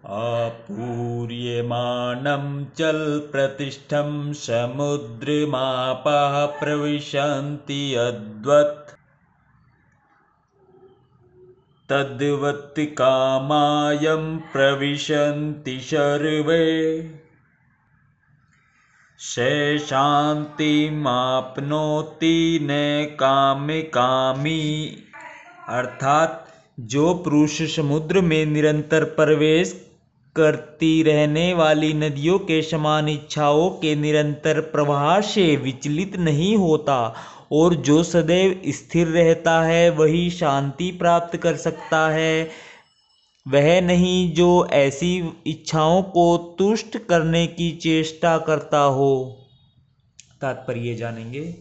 आपूर्यमाणं चलप्रतिष्ठं समुद्रमापः प्रविशन्ति यद्वत् तद्वत् कामायं प्रविशन्ति सर्वे से शांतिमाप्नोति न कामी। अर्थात जो पुरुष समुद्र में निरंतर प्रवेश करती रहने वाली नदियों के समान इच्छाओं के निरंतर प्रवाह से विचलित नहीं होता और जो सदैव स्थिर रहता है वही शांति प्राप्त कर सकता है, वह नहीं जो ऐसी इच्छाओं को तुष्ट करने की चेष्टा करता हो। तात्पर्य जानेंगे।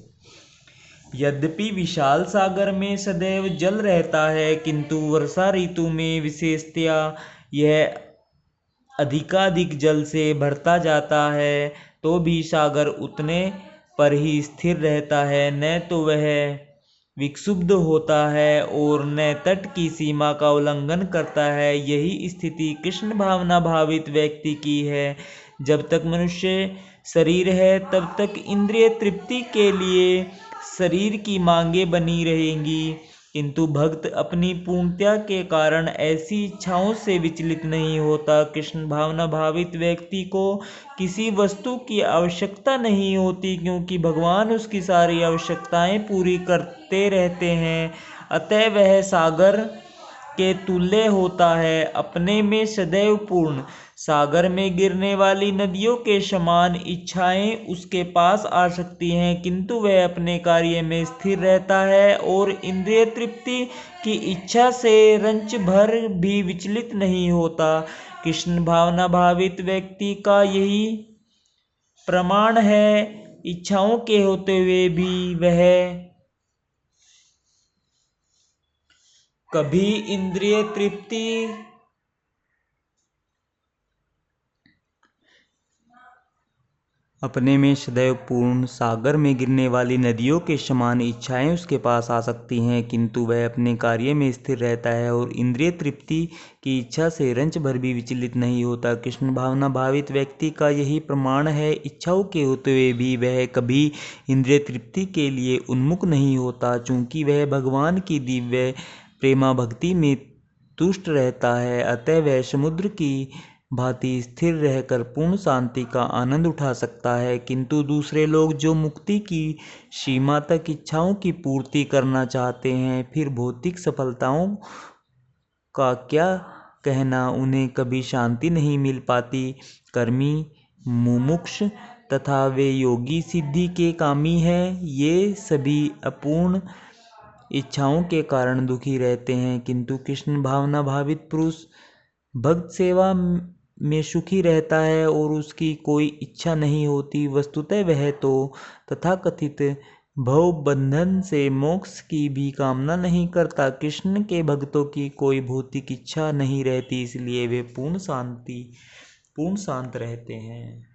यद्यपि विशाल सागर में सदैव जल रहता है, किंतु वर्षा ऋतु में विशेषतया यह अधिकाधिक जल से भरता जाता है, तो भी सागर उतने पर ही स्थिर रहता है, न तो वह विक्षुब्ध होता है और न तट की सीमा का उल्लंघन करता है। यही स्थिति कृष्ण भावना भावित व्यक्ति की है। जब तक मनुष्य शरीर है तब तक इंद्रिय तृप्ति के लिए शरीर की मांगें बनी रहेंगी, किंतु भक्त अपनी पूर्णता के कारण ऐसी इच्छाओं से विचलित नहीं होता। कृष्ण भावना भावित व्यक्ति को किसी वस्तु की आवश्यकता नहीं होती, क्योंकि भगवान उसकी सारी आवश्यकताएं पूरी करते रहते हैं। अतः वह सागर के तुल्य होता है, अपने में सदैव पूर्ण। सागर में गिरने वाली नदियों के समान इच्छाएं उसके पास आ सकती हैं, किंतु वह अपने कार्य में स्थिर रहता है और इंद्रिय तृप्ति की इच्छा से रंच भर भी विचलित नहीं होता। कृष्ण भावना भावित व्यक्ति का यही प्रमाण है। इच्छाओं के होते हुए भी वह कभी इंद्रिय तृप्ति अपने में सदैव पूर्ण। सागर में गिरने वाली नदियों के समान इच्छाएं उसके पास आ सकती हैं, किंतु वह अपने कार्य में स्थिर रहता है और इंद्रिय तृप्ति की इच्छा से रंच भर भी विचलित नहीं होता। कृष्ण भावना भावित व्यक्ति का यही प्रमाण है। इच्छाओं के होते हुए भी वह कभी इंद्रिय तृप्ति के लिए उन्मुख नहीं होता, चूंकि वह भगवान की दिव्य प्रेमा भक्ति में तुष्ट रहता है। अतः वह समुद्र की भांति स्थिर रहकर पूर्ण शांति का आनंद उठा सकता है। किंतु दूसरे लोग जो मुक्ति की सीमा तक इच्छाओं की पूर्ति करना चाहते हैं, फिर भौतिक सफलताओं का क्या कहना, उन्हें कभी शांति नहीं मिल पाती। कर्मी, मुमुक्ष तथा वे योगी सिद्धि के कामी हैं, ये सभी अपूर्ण इच्छाओं के कारण दुखी रहते हैं, किंतु कृष्ण भावना भावित पुरुष भक्त सेवा में सुखी रहता है और उसकी कोई इच्छा नहीं होती। वस्तुतः वह तो तथाकथित भव बंधन से मोक्ष की भी कामना नहीं करता। कृष्ण के भक्तों की कोई भौतिक इच्छा नहीं रहती, इसलिए वे पूर्ण शांत रहते हैं।